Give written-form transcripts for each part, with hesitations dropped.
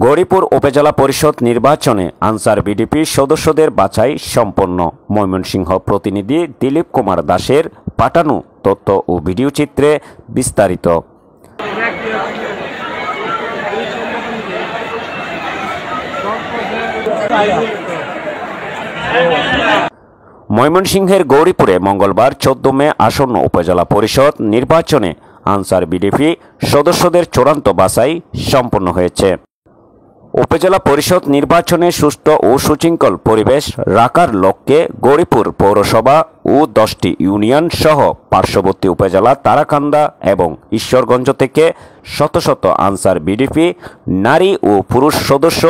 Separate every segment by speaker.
Speaker 1: গৌরীপুর উপজেলা পরিষদ নির্বাচনে আনসার বিডিপি সদস্যদের বাছাই সম্পন্ন। ময়মনসিংহ প্রতিনিধি দিলীপ কুমার দাসের পাঠানো তথ্য ও ভিডিও চিত্রে বিস্তারিত। ময়মনসিংহের গৌরীপুরে মঙ্গলবার 14 মে আসন্ন উপজেলা পরিষদ নির্বাচনে আনসার বিডিপি সদস্যদের চূড়ান্ত বাছাই সম্পন্ন হয়েছে। উপজেলা পরিষদ নির্বাচনে সুষ্ঠু ও সুশৃঙ্খল পরিবেশ রাখার লক্ষ্যে গৌরীপুর পৌরসভা ও 10টি ইউনিয়ন সহ পার্শ্ববর্তী উপজেলা তারাকান্দা এবং ঈশ্বরগঞ্জ থেকে শত শত আনসার বিডিপি নারী ও পুরুষ সদস্য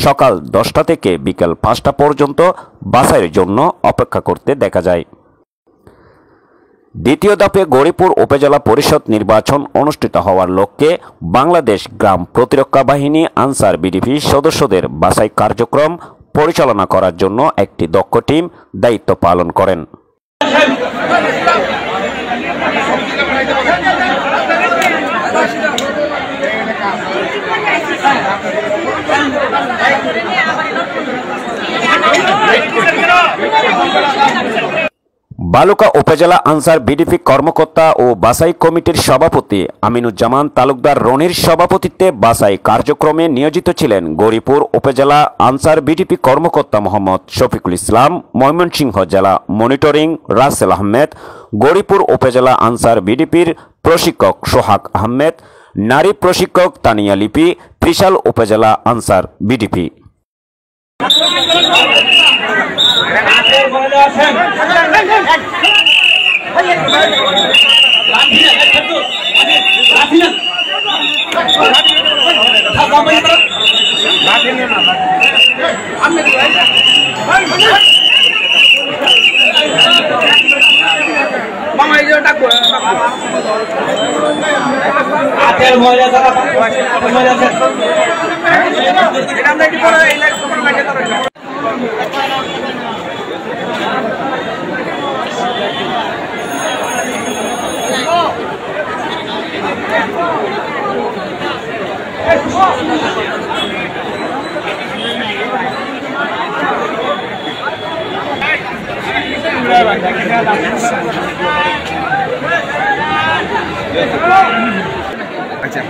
Speaker 1: সকাল 10টা থেকে বিকেল 5টা পর্যন্ত বাছাইয়ের জন্য অপেক্ষা করতে দেখা যায়। দ্বিতীয় ধাপে গৌরীপুর উপজেলা পরিষদ নির্বাচন অনুষ্ঠিত হওয়ার লক্ষ্যে বাংলাদেশ গ্রাম প্রতিরক্ষা বাহিনী আনসার বিডিপি সদস্যদের বাছাই কার্যক্রম পরিচালনা করার জন্য একটি দক্ষ টিম দায়িত্ব পালন করেন। বালুকা উপজেলা আনসার বিডিপি কর্মকর্তা ও বাছাই কমিটির সভাপতি আমিনুজ্জামান তালুকদার রনির সভাপতিত্বে বাছাই কার্যক্রমে নিয়োজিত ছিলেন গৌরীপুর উপজেলা আনসার বিডিপি কর্মকর্তা মোহাম্মদ শফিকুল ইসলাম, ময়মনসিংহ জেলা মনিটরিং রাসেল আহমেদ, গৌরীপুর উপজেলা আনসার বিডিপির প্রশিক্ষক সোহাগ আহমেদ, নারী প্রশিক্ষক তানিয়া লিপি, ত্রিশাল উপজেলা আনসার বিডিপি।
Speaker 2: আচ্ছা